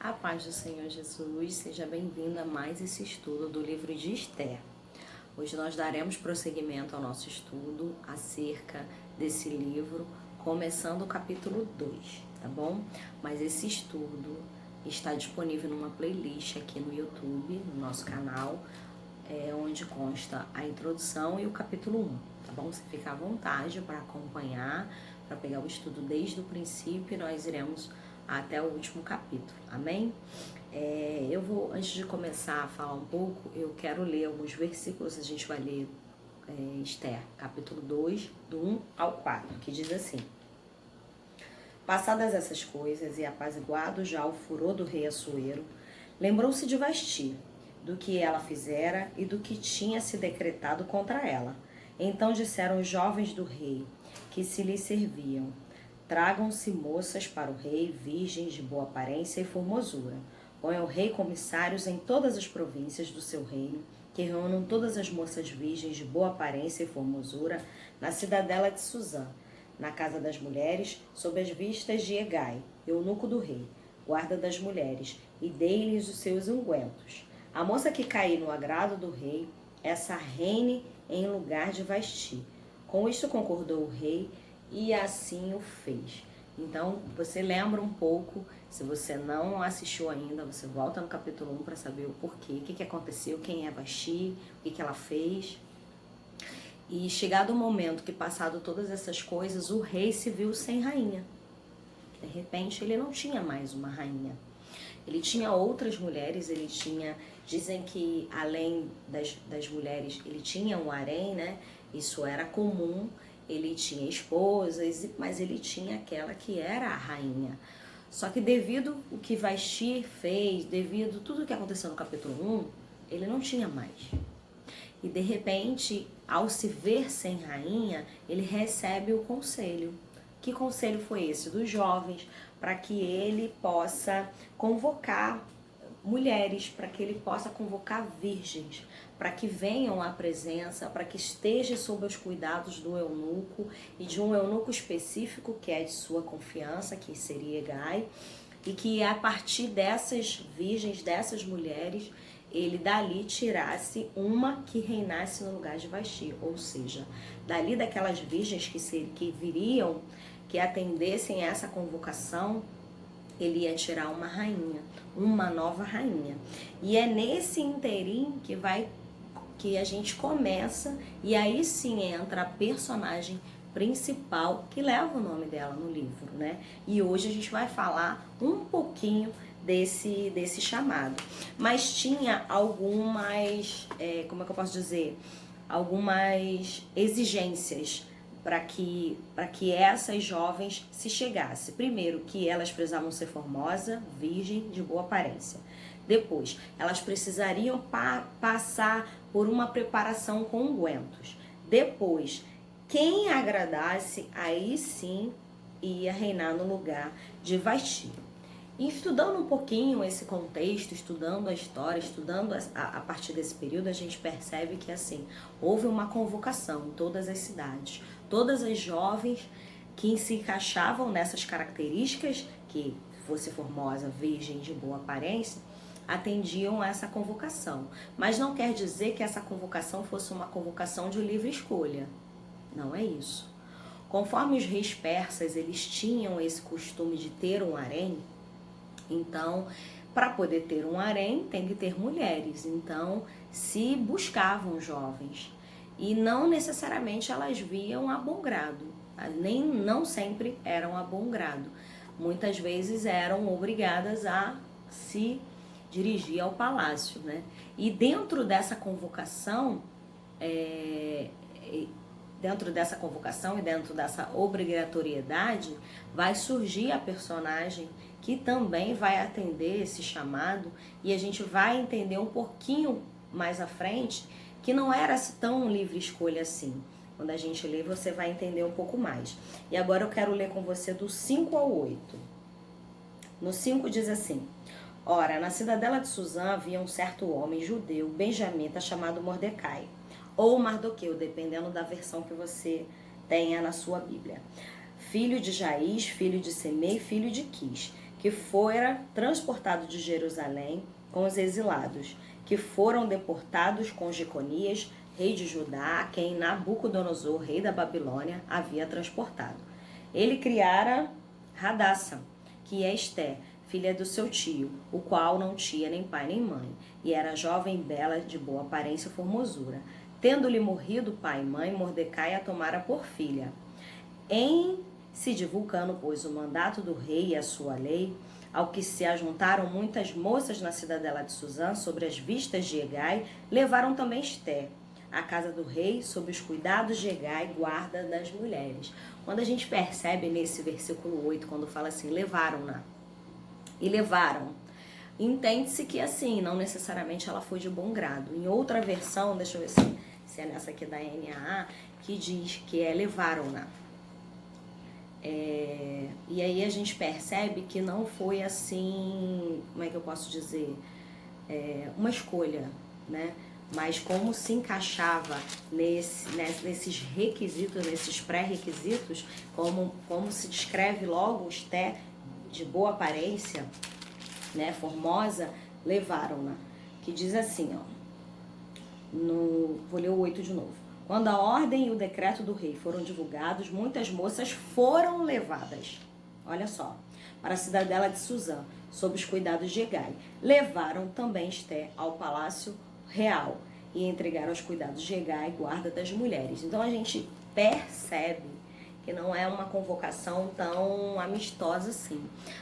A paz do Senhor Jesus, seja bem-vindo a mais esse estudo do livro de Esther. Hoje nós daremos prosseguimento ao nosso estudo acerca desse livro, começando o capítulo 2, tá bom? Mas esse estudo está disponível numa playlist aqui no YouTube, no nosso canal, onde consta a introdução e o capítulo 1, tá bom? Você fica à vontade para acompanhar, para pegar o estudo desde o princípio e nós iremos até o último capítulo, amém? Antes de começar a falar um pouco, eu quero ler alguns versículos. A gente vai ler Esther, capítulo 2, do 1 ao 4, que diz assim: Passadas essas coisas e apaziguado já o furor do rei Assuero, lembrou-se de Vasti, do que ela fizera e do que tinha se decretado contra ela. Então disseram os jovens do rei, que se lhe serviam: Tragam-se moças para o rei, virgens de boa aparência e formosura. Põe ao rei comissários em todas as províncias do seu reino, que reúnam todas as moças virgens de boa aparência e formosura na cidadela de Suzã, na casa das mulheres, sob as vistas de Hegai, eunuco do rei, guarda das mulheres, e dei-lhes os seus ungüentos. A moça que cair no agrado do rei, essa reine em lugar de Vasti. Com isto concordou o rei, e assim o fez. Então, você lembra um pouco, se você não assistiu ainda, você volta no capítulo 1 para saber o porquê, o que aconteceu, quem é Vasti, o que ela fez. E chegado o momento que, passado todas essas coisas, o rei se viu sem rainha. De repente, ele não tinha mais uma rainha. Ele tinha outras mulheres, dizem que além das mulheres, ele tinha um harém, né? Isso era comum. Ele tinha esposas, mas ele tinha aquela que era a rainha. Só que devido ao que Vasti fez, devido tudo o que aconteceu no capítulo 1, ele não tinha mais. E de repente, ao se ver sem rainha, ele recebe o conselho. Que conselho foi esse? Dos jovens, para que ele possa convocar mulheres, para que ele possa convocar virgens, para que venham à presença, para que esteja sob os cuidados do eunuco e de um eunuco específico que é de sua confiança, que seria Hegai, e que a partir dessas virgens, dessas mulheres, ele dali tirasse uma que reinasse no lugar de Vasti, ou seja, dali daquelas virgens que viriam, que atendessem essa convocação, ele ia tirar uma rainha, uma nova rainha. E é nesse interim que a gente começa, e aí sim entra a personagem principal que leva o nome dela no livro, né? E hoje a gente vai falar um pouquinho desse chamado. Mas tinha algumas, como é que eu posso dizer? Algumas exigências para que essas jovens se chegassem. Primeiro, que elas precisavam ser formosas, virgem, de boa aparência. Depois, elas precisariam passar por uma preparação com ungüentos. Depois, quem agradasse, aí sim ia reinar no lugar de Vasti. E estudando um pouquinho esse contexto, estudando a história, estudando a partir desse período, a gente percebe que assim, houve uma convocação em todas as cidades. Todas as jovens que se encaixavam nessas características, que fosse formosa, virgem, de boa aparência, atendiam a essa convocação. Mas não quer dizer que essa convocação fosse uma convocação de livre escolha. Não é isso. Conforme os reis persas, eles tinham esse costume de ter um harém. Então, para poder ter um harém, tem que ter mulheres. Então, se buscavam jovens. E não necessariamente elas viam a bom grado. Não sempre eram a bom grado. Muitas vezes eram obrigadas a se dirigir ao palácio, né? E dentro dessa convocação, e dentro dessa obrigatoriedade, vai surgir a personagem que também vai atender esse chamado, e a gente vai entender um pouquinho mais à frente que não era tão livre escolha assim. Quando a gente lê, você vai entender um pouco mais. E agora eu quero ler com você do 5 ao 8. No 5 diz assim: Ora, na cidadela de Suzã havia um certo homem judeu, benjamita, chamado Mordecai, ou Mardoqueu, dependendo da versão que você tenha na sua Bíblia. Filho de Jaís, filho de Semei, filho de Quis, que fora transportado de Jerusalém com os exilados, que foram deportados com Jeconias, rei de Judá, a quem Nabucodonosor, rei da Babilônia, havia transportado. Ele criara Hadassa, que é Esté, filha do seu tio, o qual não tinha nem pai nem mãe, e era jovem e bela, de boa aparência e formosura. Tendo-lhe morrido pai e mãe, Mordecai a tomara por filha. Em se divulgando, pois, o mandato do rei e a sua lei, ao que se ajuntaram muitas moças na cidadela de Suzã, sobre as vistas de Hegai, levaram também Esté, a casa do rei, sob os cuidados de Hegai, guarda das mulheres. Quando a gente percebe nesse versículo 8, quando fala assim, levaram-na, e levaram, entende-se que assim, não necessariamente ela foi de bom grado. Em outra versão, deixa eu ver se é nessa aqui da NAA, que diz que é levaram-na. E aí a gente percebe que não foi assim, como é que eu posso dizer, uma escolha, né? Mas como se encaixava nesses requisitos, nesses pré-requisitos, como se descreve logo Esté, de boa aparência, né, formosa, levaram-na. Que diz assim, ó, vou ler o 8 de novo. Quando a ordem e o decreto do rei foram divulgados, muitas moças foram levadas, olha só, para a cidadela de Suzã, sob os cuidados de Hegai. Levaram também Esté ao palácio real e entregaram aos cuidados de Hegai, guarda das mulheres. Então a gente percebe que não é uma convocação tão amistosa assim,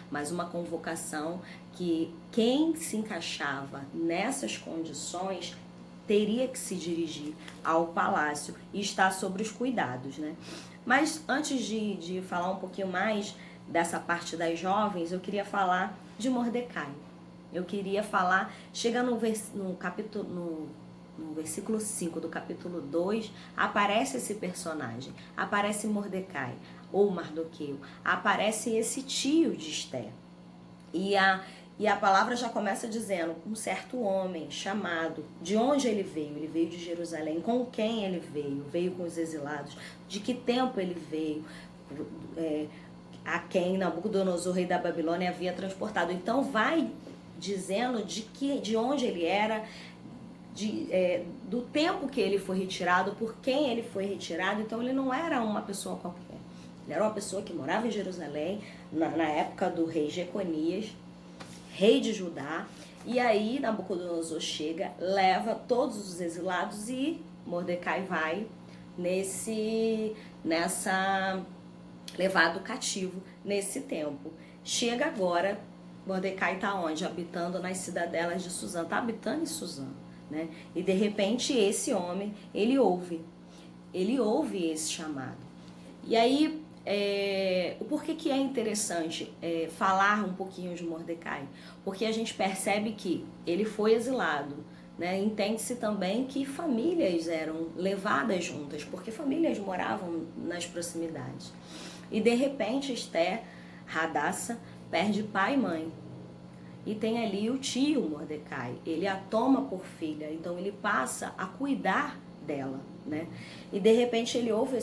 mas uma convocação que quem se encaixava nessas condições teria que se dirigir ao palácio e estar sobre os cuidados, né? Mas antes de falar um pouquinho mais dessa parte das jovens, eu queria falar de Mordecai. Eu queria falar, chega no versículo 5 do capítulo 2, aparece esse personagem, aparece Mordecai, ou Mardoqueu, aparece esse tio de Esté. E a palavra já começa dizendo, um certo homem chamado, de onde ele veio de Jerusalém, com quem ele veio com os exilados, de que tempo ele veio, a quem Nabucodonosor, rei da Babilônia, havia transportado. Então vai dizendo de onde ele era, do tempo que ele foi retirado, por quem ele foi retirado. Então ele não era uma pessoa qualquer, ele era uma pessoa que morava em Jerusalém, na época do rei Jeconias, rei de Judá. E aí Nabucodonosor chega, leva todos os exilados e Mordecai vai levado cativo nesse tempo. Chega agora, Mordecai está onde? Habitando nas cidadelas de Suzã, está habitando em Suzã, né? E de repente esse homem, ele ouve esse chamado. E aí, por que é interessante falar um pouquinho de Mordecai? Porque a gente percebe que ele foi exilado, né? Entende-se também que famílias eram levadas juntas, porque famílias moravam nas proximidades. E de repente Esté, Hadassa, perde pai e mãe. E tem ali o tio Mordecai, ele a toma por filha, então ele passa a cuidar dela, né? E de repente ele ouve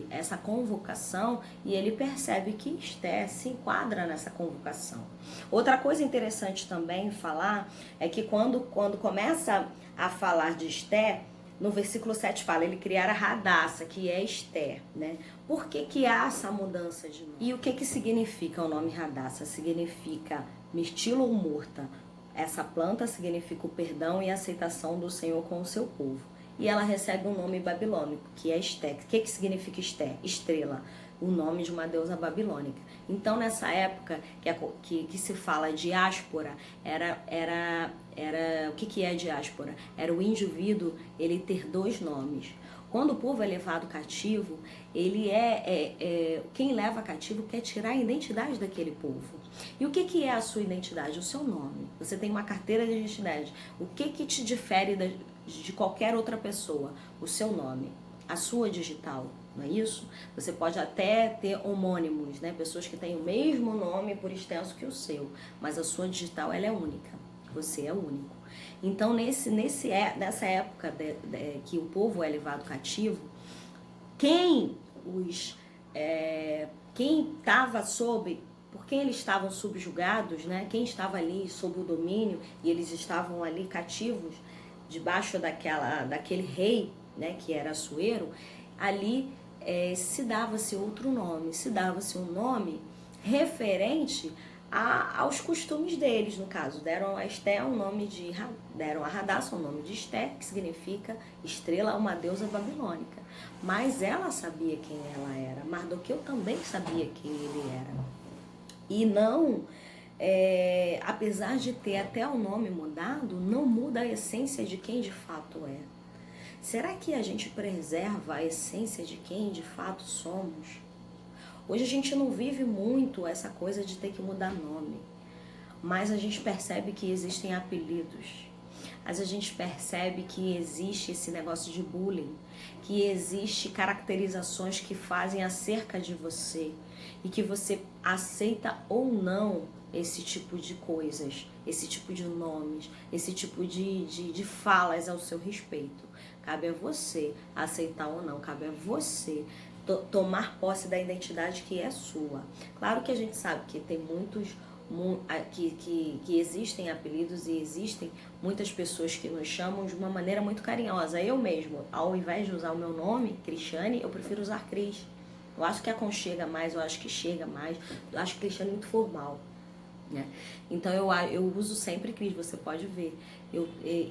essa convocação e ele percebe que Esté se enquadra nessa convocação. Outra coisa interessante também falar é que quando começa a falar de Esté, no versículo 7 fala, ele criara Hadassa, que é Esté, né? Por que há essa mudança de nome? E o que significa o nome Hadassa? Significa mirtilo ou murta. Essa planta significa o perdão e a aceitação do Senhor com o seu povo. E ela recebe um nome babilônico, que é Esté. O que significa Esté? Estrela, o nome de uma deusa babilônica. Então, nessa época que se fala diáspora, o que é diáspora? Era o indivíduo ele ter dois nomes. Quando o povo é levado cativo, quem leva cativo quer tirar a identidade daquele povo. E o que é a sua identidade? O seu nome. Você tem uma carteira de identidade. O que te difere de qualquer outra pessoa? O seu nome, a sua digital, não é isso? Você pode até ter homônimos, né? Pessoas que têm o mesmo nome por extenso que o seu, mas a sua digital ela é única. Você é único. Então, nessa época que o povo é levado cativo, quem estava sob por quem eles estavam subjugados, né? Quem estava ali sob o domínio e eles estavam ali cativos debaixo daquele rei, né? Que era Assuero, ali se dava-se outro nome, se dava-se um nome referente aos costumes deles, no caso. Deram a Esté um nome deram a Radassa um nome de Esté, que significa estrela, uma deusa babilônica. Mas ela sabia quem ela era. Mardoqueu também sabia quem ele era. E não, apesar de ter até o nome mudado, não muda a essência de quem de fato é. Será que a gente preserva a essência de quem de fato somos? Hoje a gente não vive muito essa coisa de ter que mudar nome, mas a gente percebe que existem apelidos. Mas a gente percebe que existe esse negócio de bullying, que existe caracterizações que fazem acerca de você e que você aceita ou não esse tipo de coisas, esse tipo de nomes, esse tipo de falas ao seu respeito. Cabe a você aceitar ou não, cabe a você tomar posse da identidade que é sua. Claro que a gente sabe que tem que existem apelidos e existem muitas pessoas que nos chamam de uma maneira muito carinhosa. Eu mesmo, ao invés de usar o meu nome, Cristiane, eu prefiro usar Cris. Eu acho que aconchega mais, eu acho que chega mais, eu acho que Cristiane é muito formal, né? Então eu uso sempre Cris, você pode ver.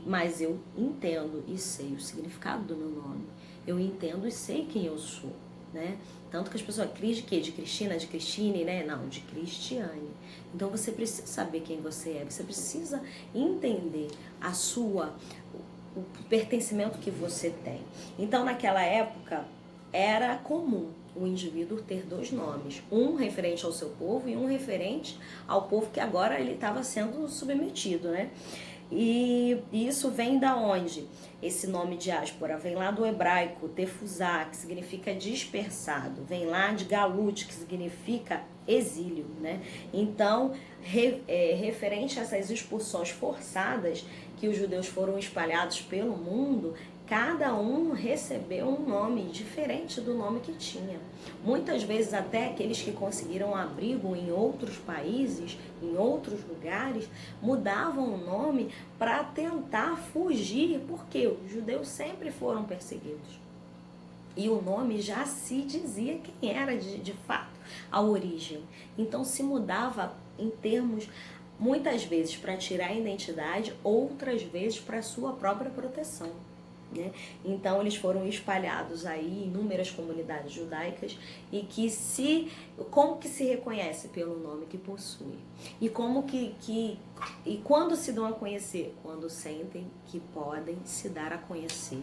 Mas eu entendo e sei o significado do meu nome. Eu entendo e sei quem eu sou, né? Tanto que as pessoas, Cris de quê? De Cristina, de Cristine, né? Não, de Cristiane. Então você precisa saber quem você é, você precisa entender o pertencimento que você tem. Então naquela época era comum o indivíduo ter dois nomes, um referente ao seu povo e um referente ao povo que agora ele estava sendo submetido, né? E isso vem da onde? Esse nome diáspora vem lá do hebraico tefuzá, que significa dispersado, vem lá de galut, que significa exílio, né? Então, referente a essas expulsões forçadas que os judeus foram espalhados pelo mundo, cada um recebeu um nome diferente do nome que tinha. Muitas vezes até aqueles que conseguiram abrigo em outros países, em outros lugares, mudavam o nome para tentar fugir, porque os judeus sempre foram perseguidos. E o nome já se dizia quem era de fato a origem. Então se mudava em termos, muitas vezes para tirar a identidade, outras vezes para sua própria proteção, né? Então eles foram espalhados aí em inúmeras comunidades judaicas e como que se reconhece pelo nome que possui e e quando se dão a conhecer, quando sentem que podem se dar a conhecer.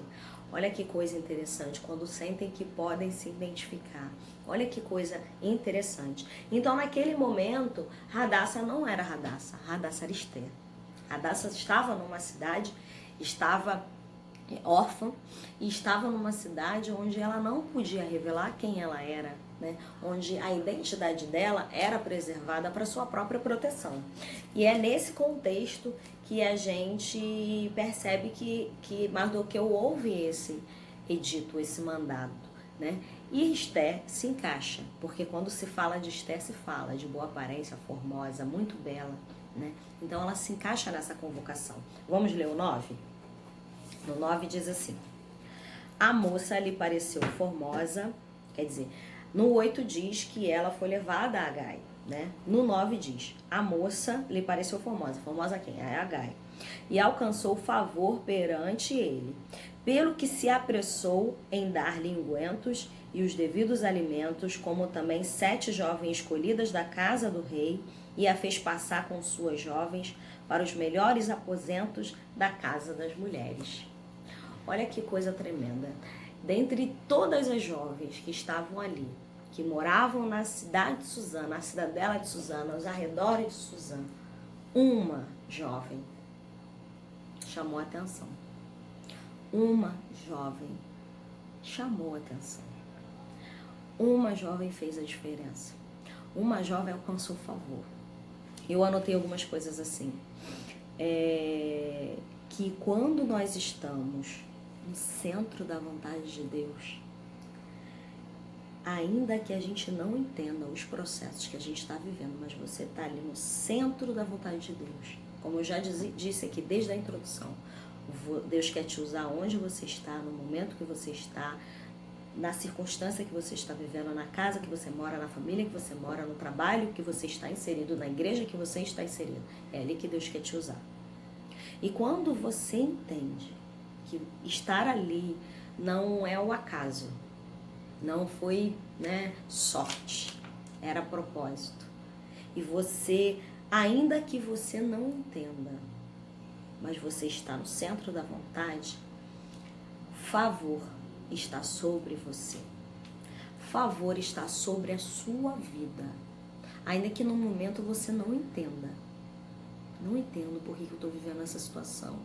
Olha que coisa interessante, quando sentem que podem se identificar. Olha que coisa interessante. Então naquele momento Radassa não era Radassa, Radassa era Esther. Radassa estava numa cidade, estava órfã e estava numa cidade onde ela não podia revelar quem ela era, né? Onde a identidade dela era preservada para sua própria proteção. E é nesse contexto que a gente percebe que Mardoqueu ouve esse edito, esse mandado, né? E Esther se encaixa, porque quando se fala de Esther, se fala de boa aparência, formosa, muito bela, né? Então ela se encaixa nessa convocação. Vamos ler o 9? No 9 diz assim: a moça lhe pareceu formosa, quer dizer, no 8 diz que ela foi levada a Agai, né? No 9 diz: a moça lhe pareceu formosa. Formosa quem? É Agai. E alcançou favor perante ele, pelo que se apressou em dar-lhe ungüentos e os devidos alimentos, como também 7 jovens escolhidas da casa do rei, e a fez passar com suas jovens para os melhores aposentos da casa das mulheres. Olha que coisa tremenda. Dentre todas as jovens que estavam ali, que moravam na cidade de Suzã, na cidadela de Suzã, aos arredores de Suzã, uma jovem chamou a atenção. Uma jovem chamou a atenção. Uma jovem fez a diferença. Uma jovem alcançou favor. Eu anotei algumas coisas assim. Que quando nós estamos no centro da vontade de Deus, ainda que a gente não entenda os processos que a gente está vivendo, mas você está ali no centro da vontade de Deus. Como eu já disse aqui desde a introdução, Deus quer te usar onde você está, no momento que você está, na circunstância que você está vivendo, na casa que você mora, na família que você mora, no trabalho que você está inserido, na igreja que você está inserido. É ali que Deus quer te usar. E quando você entende que estar ali não é o acaso, não foi, sorte, era propósito. E você, ainda que você não entenda, mas você está no centro da vontade, favor está sobre você. Favor está sobre a sua vida. Ainda que no momento você não entenda. Não entendo por que eu estou vivendo essa situação.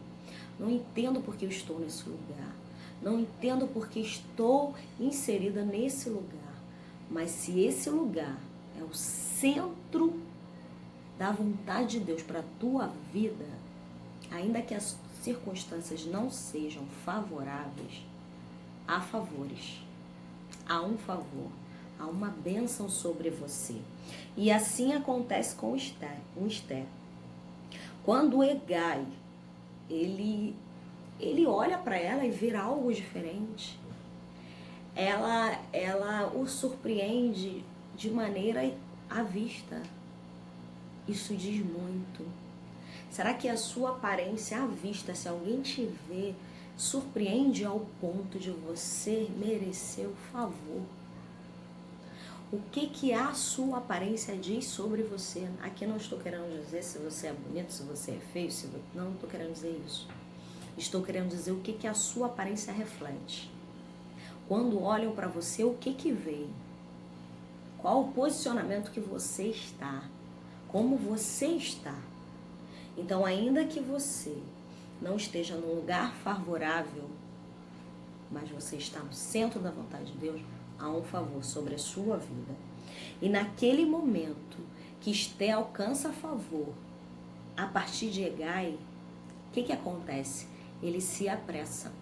Não entendo por que eu estou nesse lugar. Não entendo por que estou inserida nesse lugar. Mas se esse lugar é o centro da vontade de Deus para a tua vida, ainda que as circunstâncias não sejam favoráveis, há favores, há um favor, há uma bênção sobre você. E assim acontece com Esther. Quando Hegai, ele olha para ela e vê algo diferente, ela o surpreende de maneira à vista. Isso diz muito. Será que a sua aparência à vista, se alguém te vê, surpreende ao ponto de você merecer o favor? O que a sua aparência diz sobre você? Aqui não estou querendo dizer se você é bonito, se você é feio, não estou querendo dizer isso. Estou querendo dizer o que a sua aparência reflete. Quando olham para você, o que vê? Qual o posicionamento que você está? Como você está? Então, ainda que você não esteja num lugar favorável, mas você está no centro da vontade de Deus, há um favor sobre a sua vida. E naquele momento que Esther alcança favor, a partir de Hegai, o que acontece? Ele se apressa.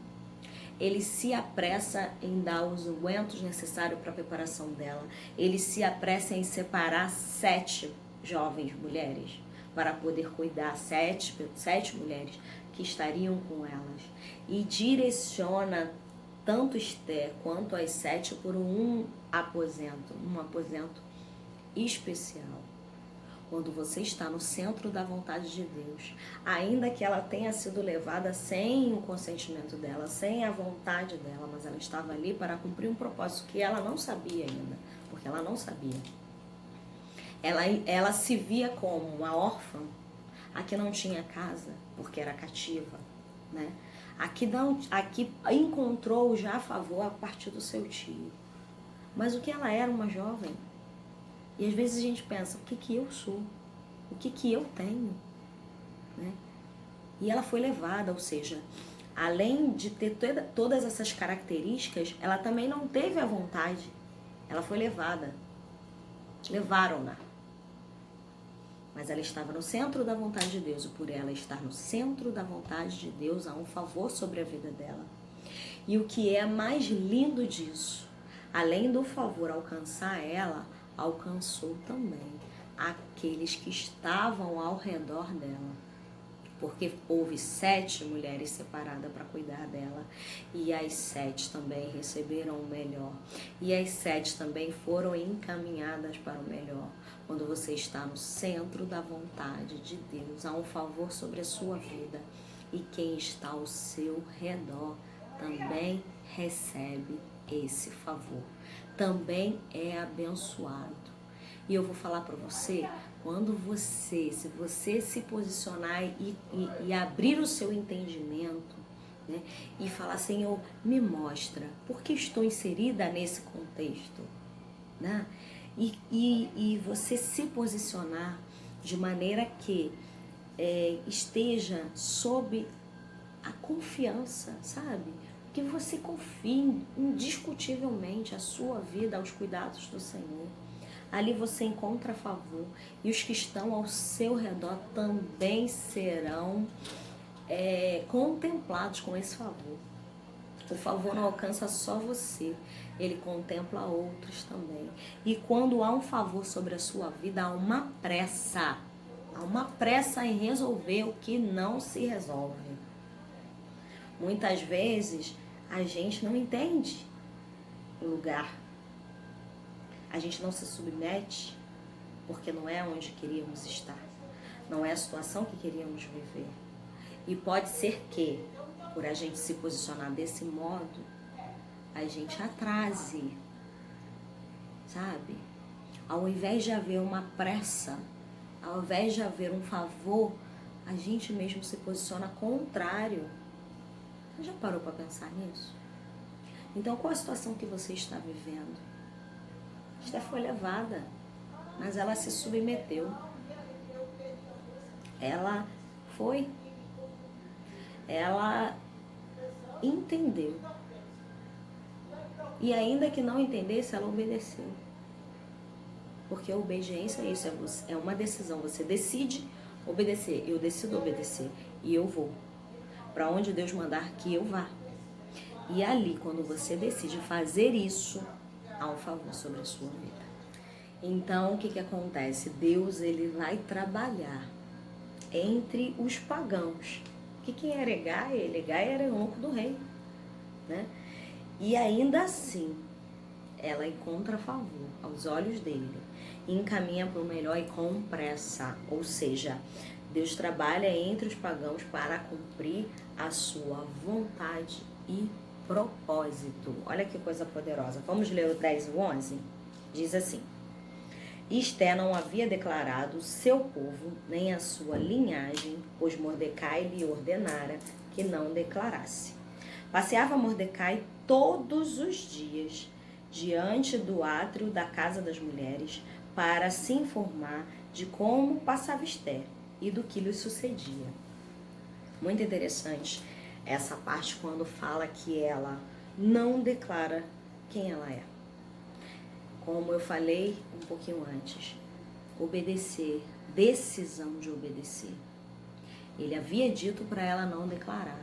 Ele se apressa em dar os ungüentos necessários para a preparação dela. Ele se apressa em separar 7 jovens mulheres para poder cuidar, 7 mulheres que estariam com elas. E direciona tanto Esther quanto as 7 por um aposento especial. Quando você está no centro da vontade de Deus, ainda que ela tenha sido levada sem o consentimento dela, sem a vontade dela, mas ela estava ali para cumprir um propósito que ela não sabia ainda, porque ela não sabia. Ela se via como uma órfã, a que não tinha casa, porque era cativa, né? Aqui encontrou já favor a partir do seu tio. Mas o que ela era, uma jovem. E às vezes a gente pensa, o que eu sou? O que eu tenho? Né? E ela foi levada, ou seja, além de ter todas essas características, ela também não teve a vontade. Ela foi levada. Levaram-na. Mas ela estava no centro da vontade de Deus. E por ela estar no centro da vontade de Deus, há um favor sobre a vida dela. E o que é mais lindo disso, além do favor alcançar ela, alcançou também aqueles que estavam ao redor dela. Porque houve 7 mulheres separadas para cuidar dela. E as 7 também receberam o melhor. E as 7 também foram encaminhadas para o melhor. Quando você está no centro da vontade de Deus, há um favor sobre a sua vida. E quem está ao seu redor também recebe esse favor. Também é abençoado. E eu vou falar para você, se você se posicionar e abrir o seu entendimento, né, e falar, Senhor, me mostra, porque estou inserida nesse contexto, né? E você se posicionar de maneira que esteja sob a confiança, sabe? Que você confie indiscutivelmente a sua vida aos cuidados do Senhor. Ali você encontra favor e os que estão ao seu redor também serão contemplados com esse favor. O favor não alcança só você, ele contempla outros também. E quando há um favor sobre a sua vida, há uma pressa. Há uma pressa em resolver o que não se resolve. Muitas vezes a gente não entende o lugar. A gente não se submete porque não é onde queríamos estar. Não é a situação que queríamos viver. E pode ser que, por a gente se posicionar desse modo, a gente atrase, sabe? Ao invés de haver uma pressa, ao invés de haver um favor, a gente mesmo se posiciona contrário. Você já parou para pensar nisso? Então, qual a situação que você está vivendo? Esther foi levada, mas ela se submeteu. Ela foi. Ela entendeu. E ainda que não entendesse, ela obedeceu. Porque a obediência é isso, é uma decisão. Você decide obedecer. Eu decido obedecer. E eu vou. Para onde Deus mandar que eu vá. E ali, quando você decide fazer isso, há um favor sobre a sua vida. Então, o que acontece? Deus, ele vai trabalhar entre os pagãos. Que quem era Hegai? Hegai era eunuco do rei, né? E ainda assim, ela encontra favor aos olhos dele, e encaminha para o melhor e com pressa. Ou seja, Deus trabalha entre os pagãos para cumprir a sua vontade e propósito. Olha que coisa poderosa. Vamos ler o 10 e o 11? Diz assim: Esté não havia declarado seu povo, nem a sua linhagem, pois Mordecai lhe ordenara que não declarasse. Passeava Mordecai todos os dias diante do átrio da casa das mulheres para se informar de como passava Esté e do que lhe sucedia. Muito interessante essa parte quando fala que ela não declara quem ela é. Como eu falei um pouquinho antes, obedecer, decisão de obedecer. Ele havia dito para ela não declarar.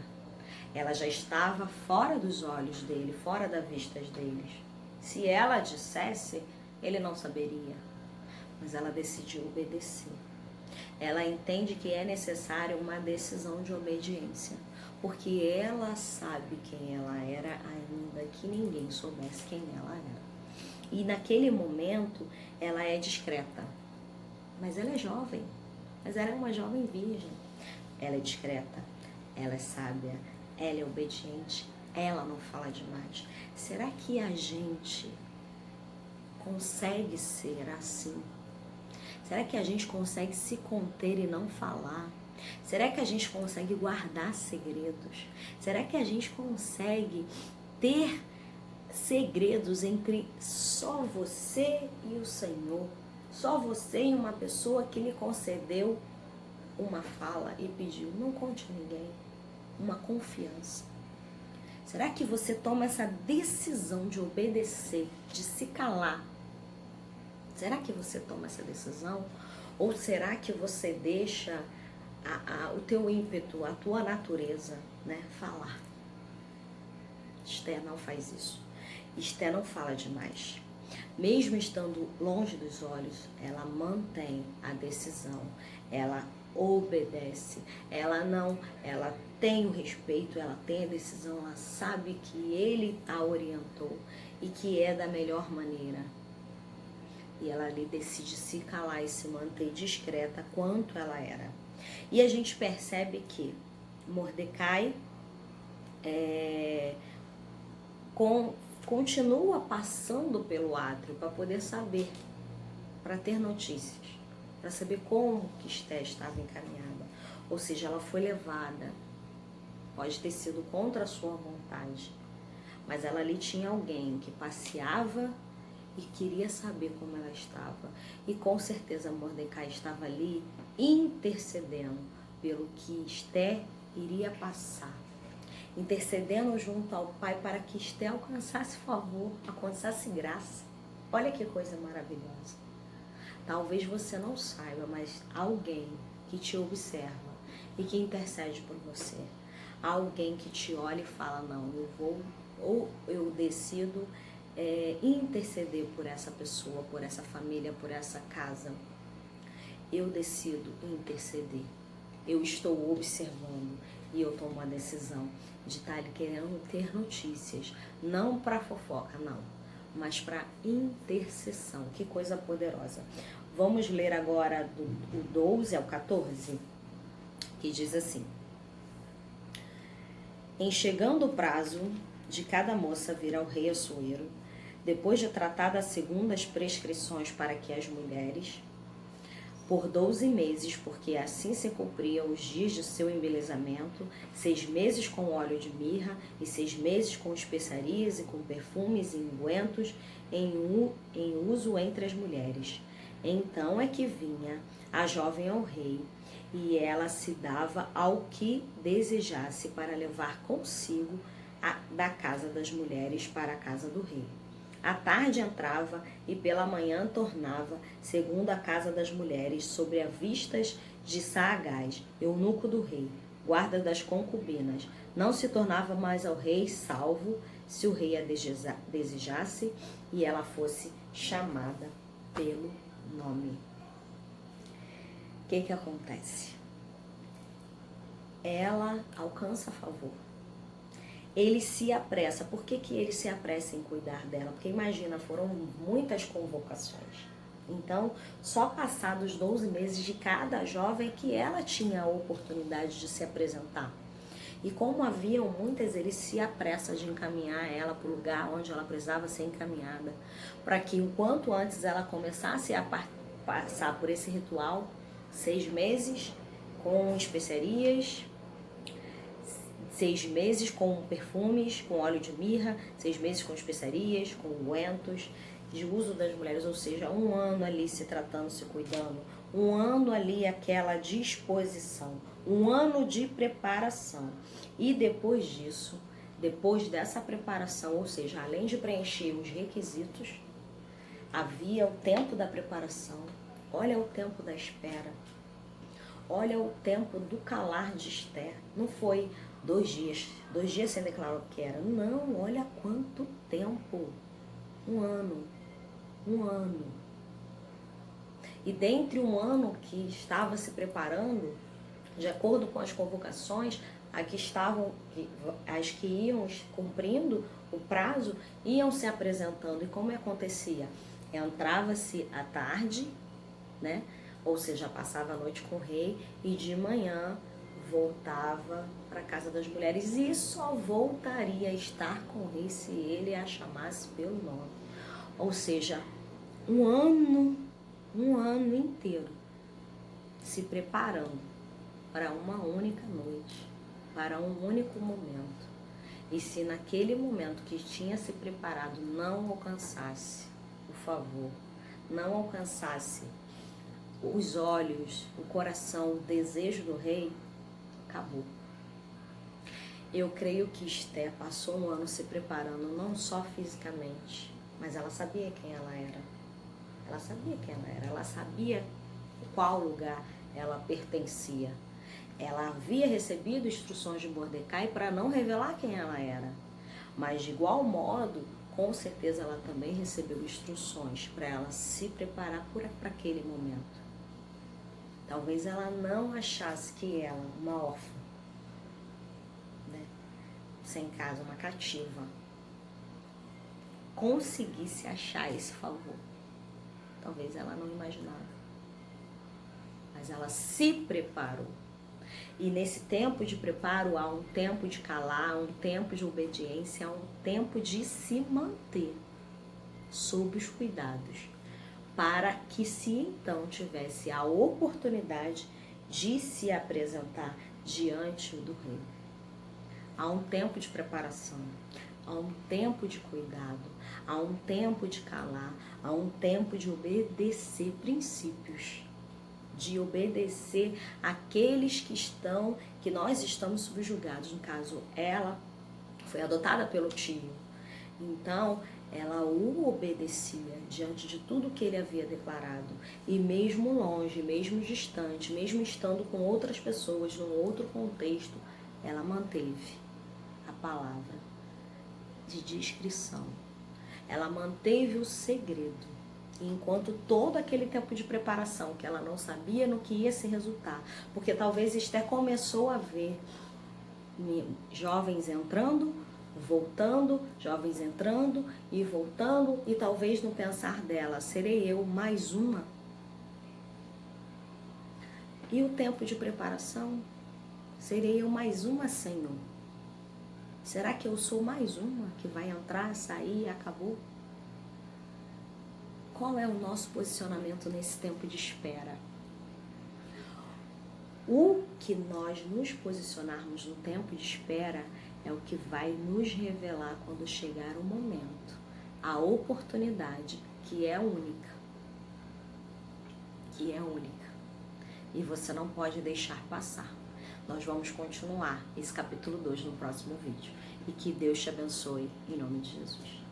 Ela já estava fora dos olhos dele, fora da vista deles. Se ela dissesse, ele não saberia. Mas ela decidiu obedecer. Ela entende que é necessária uma decisão de obediência. Porque ela sabe quem ela era, ainda que ninguém soubesse quem ela era. E naquele momento, ela é discreta. Mas ela é jovem. Mas ela é uma jovem virgem. Ela é discreta. Ela é sábia. Ela é obediente. Ela não fala demais. Será que a gente consegue ser assim? Será que a gente consegue se conter e não falar? Será que a gente consegue guardar segredos? Será que a gente consegue ter segredos entre só você e o Senhor? Só você e uma pessoa que lhe concedeu uma fala e pediu, não conte a ninguém, uma confiança. Será que você toma essa decisão de obedecer, de se calar? Será que você toma essa decisão? Ou será que você deixa o teu ímpeto, a tua natureza, né, falar? Esté não faz isso. Esté não fala demais. Mesmo estando longe dos olhos, ela mantém a decisão, ela obedece, ela tem o respeito, ela tem a decisão, ela sabe que ele a orientou e que é da melhor maneira. E ela ali decide se calar e se manter discreta quanto ela era. E a gente percebe que Mordecai continua passando pelo átrio para poder saber, para ter notícias, para saber como que Esté estava encaminhada. Ou seja, ela foi levada, pode ter sido contra a sua vontade, mas ela ali tinha alguém que passeava e queria saber como ela estava. E com certeza Mordecai estava ali intercedendo pelo que Esté iria passar. Intercedendo junto ao Pai para que Esté alcançasse favor, alcançasse graça. Olha que coisa maravilhosa. Talvez você não saiba, mas alguém que te observa e que intercede por você. alguém que te olha e fala, não, eu vou, ou eu decido interceder por essa pessoa, por essa família, por essa casa. Eu decido interceder. Eu estou observando e eu tomo a decisão de estar ali querendo ter notícias, não para fofoca, não, mas para intercessão. Que coisa poderosa. Vamos ler agora do 12 ao 14, que diz assim: em chegando o prazo de cada moça vir ao rei Assuero, depois de tratada segundo as prescrições para que as mulheres, por 12 meses, porque assim se cumpriam os dias de seu embelezamento, 6 meses com óleo de mirra, e 6 meses com especiarias e com perfumes e ungüentos em uso entre as mulheres. Então é que vinha a jovem ao rei, e ela se dava ao que desejasse para levar consigo da casa das mulheres para a casa do rei. À tarde entrava e pela manhã tornava, segundo a casa das mulheres, sobre as vistas de Saagás, eunuco do rei, guarda das concubinas. Não se tornava mais ao rei, salvo se o rei a desejasse e ela fosse chamada pelo nome. O que acontece? Ela alcança favor. Ele se apressa. Por que ele se apressa em cuidar dela? Porque imagina, foram muitas convocações. Então, só passados 12 meses de cada jovem que ela tinha a oportunidade de se apresentar. E como haviam muitas, ele se apressa de encaminhar ela para o lugar onde ela precisava ser encaminhada, para que o quanto antes ela começasse a passar por esse ritual, 6 meses com especiarias, 6 meses com perfumes, com óleo de mirra, 6 meses com especiarias, com ungüentos, de uso das mulheres, ou seja, 1 ano ali se tratando, se cuidando, 1 ano ali aquela disposição, 1 ano de preparação. E depois disso, depois dessa preparação, ou seja, além de preencher os requisitos, havia o tempo da preparação, olha o tempo da espera, olha o tempo do calar de Esther, não foi 2 dias sem declarar o que era. Não, olha quanto tempo. 1 ano. E dentre 1 ano que estava se preparando, de acordo com as convocações, as que iam cumprindo o prazo, iam se apresentando. E como acontecia? Entrava-se à tarde, né? Ou seja, passava a noite com o rei e de manhã voltava para a casa das mulheres e só voltaria a estar com o rei se ele a chamasse pelo nome. Ou seja, 1 ano inteiro se preparando para uma única noite, para um único momento. E se naquele momento que tinha se preparado não alcançasse o favor, não alcançasse os olhos, o coração, o desejo do rei, acabou. Eu creio que Esther passou 1 ano se preparando, não só fisicamente, mas ela sabia quem ela era. Ela sabia quem ela era, ela sabia qual lugar ela pertencia. Ela havia recebido instruções de Mordecai para não revelar quem ela era. Mas de igual modo, com certeza ela também recebeu instruções para ela se preparar para aquele momento. Talvez ela não achasse que ela, uma órfã, né, sem casa, uma cativa, conseguisse achar esse favor. Talvez ela não imaginava. Mas ela se preparou. E nesse tempo de preparo há um tempo de calar, há um tempo de obediência, há um tempo de se manter sob os cuidados, para que se então tivesse a oportunidade de se apresentar diante do rei. Há um tempo de preparação, há um tempo de cuidado, há um tempo de calar, há um tempo de obedecer princípios, de obedecer aqueles que nós estamos subjugados. No caso, ela foi adotada pelo tio, então ela o obedecia diante de tudo que ele havia declarado. E mesmo longe, mesmo distante, mesmo estando com outras pessoas, num outro contexto, ela manteve a palavra de discrição. Ela manteve o segredo. E enquanto todo aquele tempo de preparação, que ela não sabia no que ia se resultar, porque talvez Esther começou a ver jovens entrando, voltando, jovens entrando e voltando, e talvez no pensar dela, serei eu mais uma? E o tempo de preparação, serei eu mais uma, Senhor? Será que eu sou mais uma que vai entrar, sair e acabou? Qual é o nosso posicionamento nesse tempo de espera? O que nós nos posicionarmos no tempo de espera é o que vai nos revelar quando chegar o momento, a oportunidade que é única. Que é única. E você não pode deixar passar. Nós vamos continuar esse capítulo 2 no próximo vídeo. E que Deus te abençoe em nome de Jesus.